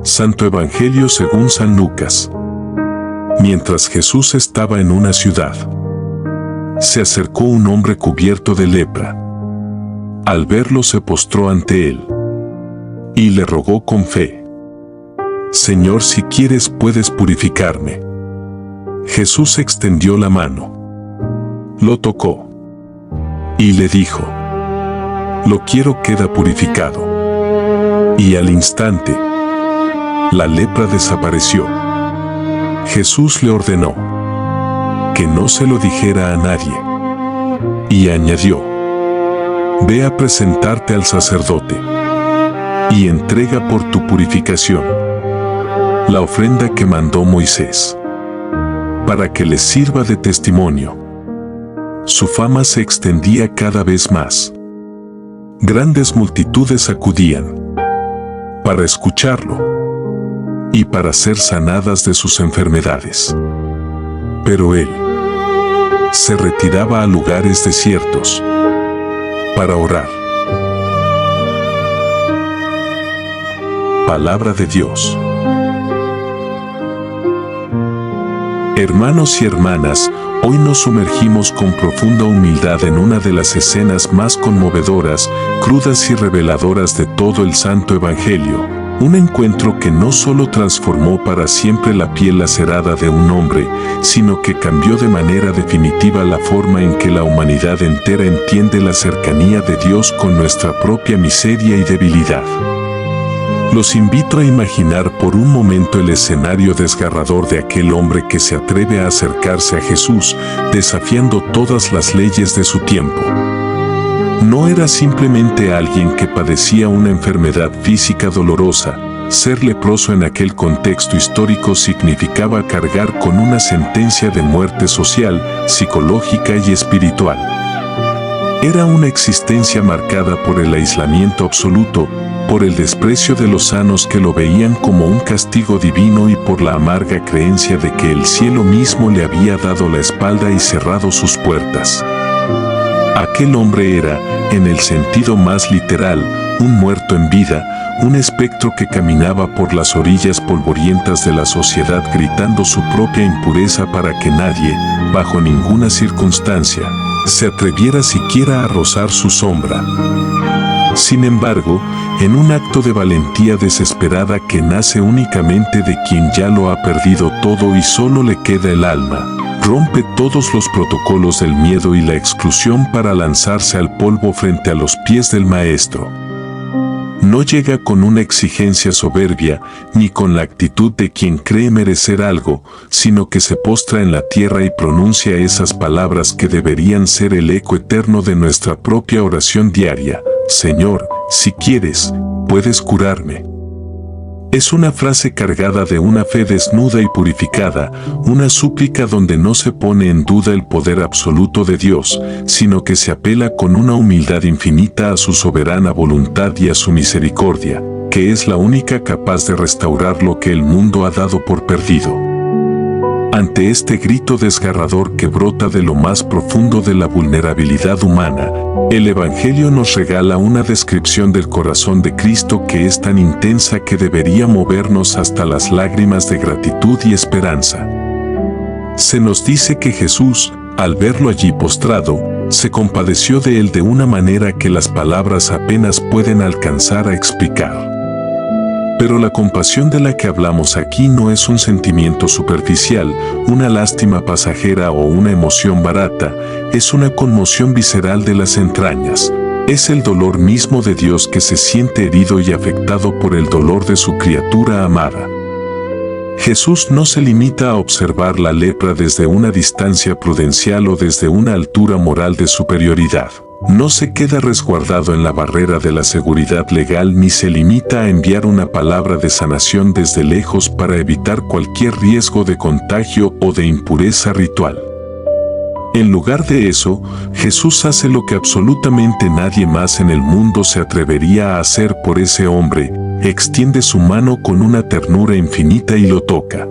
Santo Evangelio según San Lucas. Mientras Jesús estaba en una ciudad, se acercó un hombre cubierto de lepra. Al verlo se postró ante él y le rogó con fe: Señor, si quieres puedes purificarme. Jesús extendió la mano, lo tocó y le dijo: Lo quiero, queda purificado. Y al instante, la lepra desapareció. Jesús le ordenó que no se lo dijera a nadie y añadió: Ve a presentarte al sacerdote y entrega por tu purificación la ofrenda que mandó Moisés, para que les sirva de testimonio. Su fama se extendía cada vez más. Grandes multitudes acudían para escucharlo y para ser sanadas de sus enfermedades. Pero él se retiraba a lugares desiertos para orar. Palabra de Dios. Hermanos y hermanas, hoy nos sumergimos con profunda humildad en una de las escenas más conmovedoras, crudas y reveladoras de todo el Santo Evangelio. Un encuentro que no solo transformó para siempre la piel lacerada de un hombre, sino que cambió de manera definitiva la forma en que la humanidad entera entiende la cercanía de Dios con nuestra propia miseria y debilidad. Los invito a imaginar por un momento el escenario desgarrador de aquel hombre que se atreve a acercarse a Jesús, desafiando todas las leyes de su tiempo. No era simplemente alguien que padecía una enfermedad física dolorosa. Ser leproso en aquel contexto histórico significaba cargar con una sentencia de muerte social, psicológica y espiritual. Era una existencia marcada por el aislamiento absoluto, por el desprecio de los sanos que lo veían como un castigo divino y por la amarga creencia de que el cielo mismo le había dado la espalda y cerrado sus puertas. Aquel hombre era, en el sentido más literal, un muerto en vida, un espectro que caminaba por las orillas polvorientas de la sociedad gritando su propia impureza para que nadie, bajo ninguna circunstancia, se atreviera siquiera a rozar su sombra. Sin embargo, en un acto de valentía desesperada que nace únicamente de quien ya lo ha perdido todo y solo le queda el alma, rompe todos los protocolos del miedo y la exclusión para lanzarse al polvo frente a los pies del Maestro. No llega con una exigencia soberbia, ni con la actitud de quien cree merecer algo, sino que se postra en la tierra y pronuncia esas palabras que deberían ser el eco eterno de nuestra propia oración diaria: Señor, si quieres, puedes curarme. Es una frase cargada de una fe desnuda y purificada, una súplica donde no se pone en duda el poder absoluto de Dios, sino que se apela con una humildad infinita a su soberana voluntad y a su misericordia, que es la única capaz de restaurar lo que el mundo ha dado por perdido. Ante este grito desgarrador que brota de lo más profundo de la vulnerabilidad humana, el Evangelio nos regala una descripción del corazón de Cristo que es tan intensa que debería movernos hasta las lágrimas de gratitud y esperanza. Se nos dice que Jesús, al verlo allí postrado, se compadeció de él de una manera que las palabras apenas pueden alcanzar a explicar. Pero la compasión de la que hablamos aquí no es un sentimiento superficial, una lástima pasajera o una emoción barata, es una conmoción visceral de las entrañas. Es el dolor mismo de Dios que se siente herido y afectado por el dolor de su criatura amada. Jesús no se limita a observar la lepra desde una distancia prudencial o desde una altura moral de superioridad. No se queda resguardado en la barrera de la seguridad legal ni se limita a enviar una palabra de sanación desde lejos para evitar cualquier riesgo de contagio o de impureza ritual. En lugar de eso, Jesús hace lo que absolutamente nadie más en el mundo se atrevería a hacer por ese hombre: extiende su mano con una ternura infinita y lo toca.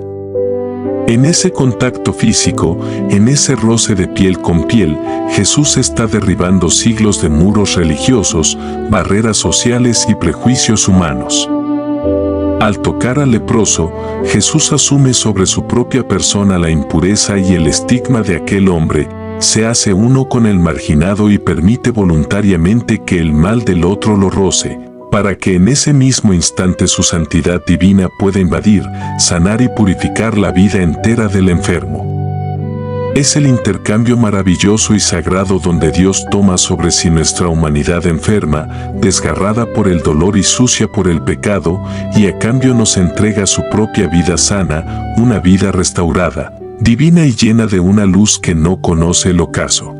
En ese contacto físico, en ese roce de piel con piel, Jesús está derribando siglos de muros religiosos, barreras sociales y prejuicios humanos. Al tocar al leproso, Jesús asume sobre su propia persona la impureza y el estigma de aquel hombre, se hace uno con el marginado y permite voluntariamente que el mal del otro lo roce, para que en ese mismo instante su santidad divina pueda invadir, sanar y purificar la vida entera del enfermo. Es el intercambio maravilloso y sagrado donde Dios toma sobre sí nuestra humanidad enferma, desgarrada por el dolor y sucia por el pecado, y a cambio nos entrega su propia vida sana, una vida restaurada, divina y llena de una luz que no conoce el ocaso.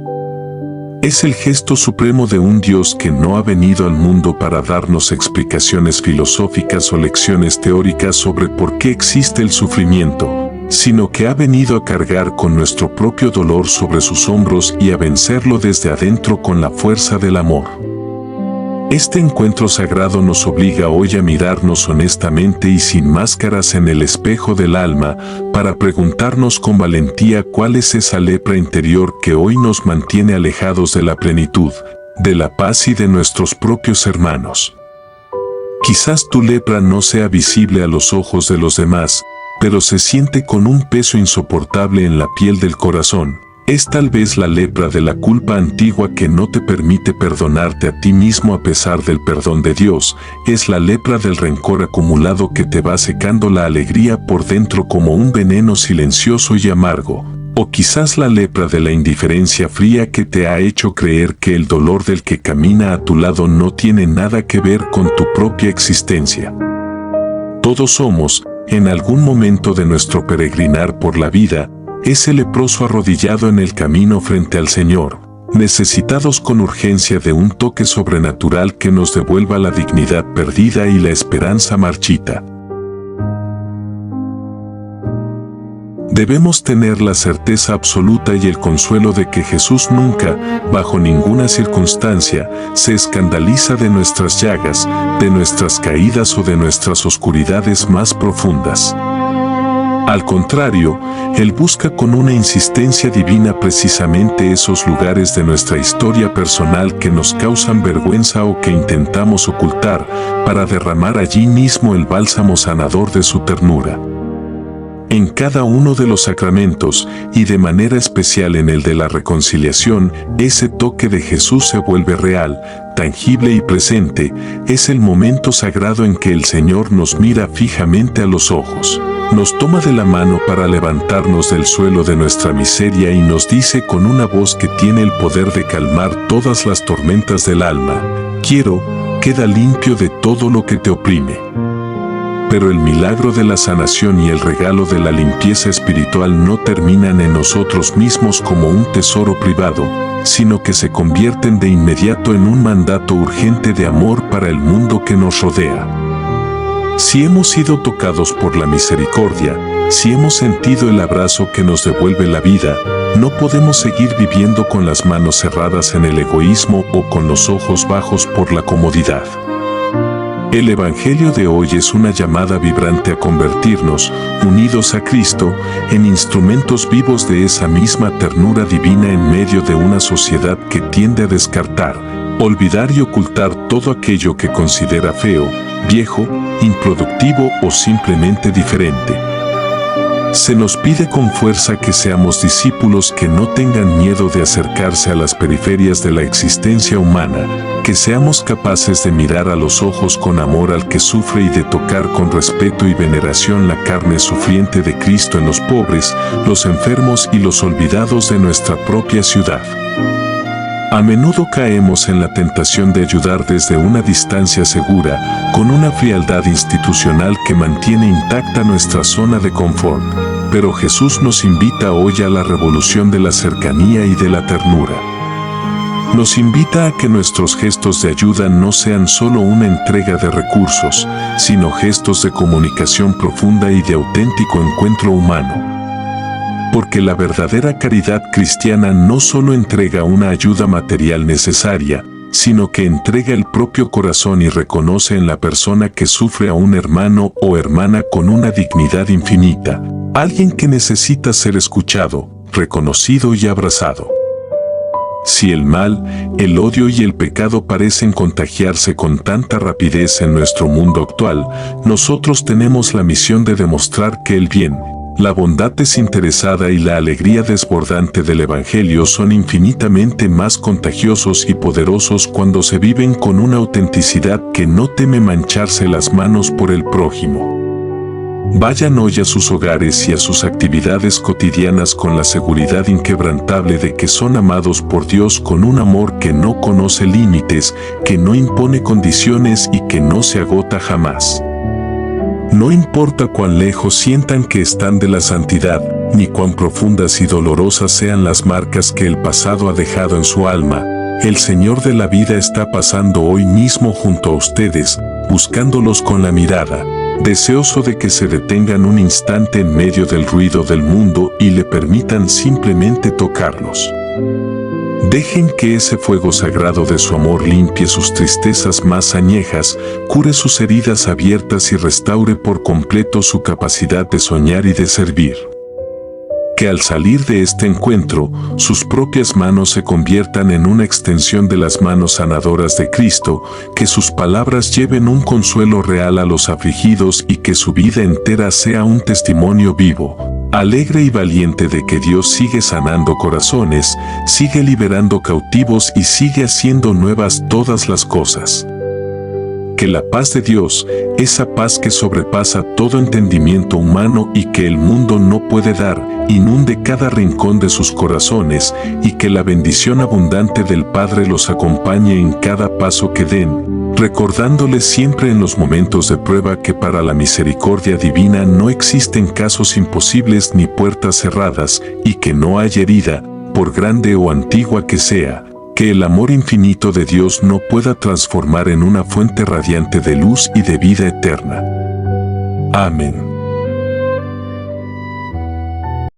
Es el gesto supremo de un Dios que no ha venido al mundo para darnos explicaciones filosóficas o lecciones teóricas sobre por qué existe el sufrimiento, sino que ha venido a cargar con nuestro propio dolor sobre sus hombros y a vencerlo desde adentro con la fuerza del amor. Este encuentro sagrado nos obliga hoy a mirarnos honestamente y sin máscaras en el espejo del alma, para preguntarnos con valentía cuál es esa lepra interior que hoy nos mantiene alejados de la plenitud, de la paz y de nuestros propios hermanos. Quizás tu lepra no sea visible a los ojos de los demás, pero se siente con un peso insoportable en la piel del corazón. Es tal vez la lepra de la culpa antigua que no te permite perdonarte a ti mismo a pesar del perdón de Dios. Es la lepra del rencor acumulado que te va secando la alegría por dentro como un veneno silencioso y amargo. O quizás la lepra de la indiferencia fría que te ha hecho creer que el dolor del que camina a tu lado no tiene nada que ver con tu propia existencia. Todos somos, en algún momento de nuestro peregrinar por la vida, ese leproso arrodillado en el camino frente al Señor, necesitados con urgencia de un toque sobrenatural que nos devuelva la dignidad perdida y la esperanza marchita. Debemos tener la certeza absoluta y el consuelo de que Jesús nunca, bajo ninguna circunstancia, se escandaliza de nuestras llagas, de nuestras caídas o de nuestras oscuridades más profundas. Al contrario, Él busca con una insistencia divina precisamente esos lugares de nuestra historia personal que nos causan vergüenza o que intentamos ocultar, para derramar allí mismo el bálsamo sanador de su ternura. En cada uno de los sacramentos, y de manera especial en el de la reconciliación, ese toque de Jesús se vuelve real, tangible y presente. Es el momento sagrado en que el Señor nos mira fijamente a los ojos, nos toma de la mano para levantarnos del suelo de nuestra miseria y nos dice con una voz que tiene el poder de calmar todas las tormentas del alma: quiero, queda limpio de todo lo que te oprime. Pero el milagro de la sanación y el regalo de la limpieza espiritual no terminan en nosotros mismos como un tesoro privado, sino que se convierten de inmediato en un mandato urgente de amor para el mundo que nos rodea. Si hemos sido tocados por la misericordia, si hemos sentido el abrazo que nos devuelve la vida, no podemos seguir viviendo con las manos cerradas en el egoísmo o con los ojos bajos por la comodidad. El Evangelio de hoy es una llamada vibrante a convertirnos, unidos a Cristo, en instrumentos vivos de esa misma ternura divina en medio de una sociedad que tiende a descartar, olvidar y ocultar todo aquello que considera feo, viejo, improductivo o simplemente diferente. Se nos pide con fuerza que seamos discípulos que no tengan miedo de acercarse a las periferias de la existencia humana, que seamos capaces de mirar a los ojos con amor al que sufre y de tocar con respeto y veneración la carne sufriente de Cristo en los pobres, los enfermos y los olvidados de nuestra propia ciudad. A menudo caemos en la tentación de ayudar desde una distancia segura, con una frialdad institucional que mantiene intacta nuestra zona de confort. Pero Jesús nos invita hoy a la revolución de la cercanía y de la ternura. Nos invita a que nuestros gestos de ayuda no sean solo una entrega de recursos, sino gestos de comunicación profunda y de auténtico encuentro humano. Porque la verdadera caridad cristiana no solo entrega una ayuda material necesaria, sino que entrega el propio corazón y reconoce en la persona que sufre a un hermano o hermana con una dignidad infinita, alguien que necesita ser escuchado, reconocido y abrazado. Si el mal, el odio y el pecado parecen contagiarse con tanta rapidez en nuestro mundo actual, nosotros tenemos la misión de demostrar que el bien, la bondad desinteresada y la alegría desbordante del Evangelio son infinitamente más contagiosos y poderosos cuando se viven con una autenticidad que no teme mancharse las manos por el prójimo. Vayan hoy a sus hogares y a sus actividades cotidianas con la seguridad inquebrantable de que son amados por Dios con un amor que no conoce límites, que no impone condiciones y que no se agota jamás. No importa cuán lejos sientan que están de la santidad, ni cuán profundas y dolorosas sean las marcas que el pasado ha dejado en su alma, el Señor de la vida está pasando hoy mismo junto a ustedes, buscándolos con la mirada, deseoso de que se detengan un instante en medio del ruido del mundo y le permitan simplemente tocarlos. Dejen que ese fuego sagrado de su amor limpie sus tristezas más añejas, cure sus heridas abiertas y restaure por completo su capacidad de soñar y de servir. Que al salir de este encuentro, sus propias manos se conviertan en una extensión de las manos sanadoras de Cristo, que sus palabras lleven un consuelo real a los afligidos y que su vida entera sea un testimonio vivo, alegre y valiente de que Dios sigue sanando corazones, sigue liberando cautivos y sigue haciendo nuevas todas las cosas. Que la paz de Dios, esa paz que sobrepasa todo entendimiento humano y que el mundo no puede dar, inunde cada rincón de sus corazones y que la bendición abundante del Padre los acompañe en cada paso que den, recordándoles siempre en los momentos de prueba que para la misericordia divina no existen casos imposibles ni puertas cerradas y que no hay herida, por grande o antigua que sea, que el amor infinito de Dios no pueda transformar en una fuente radiante de luz y de vida eterna. Amén.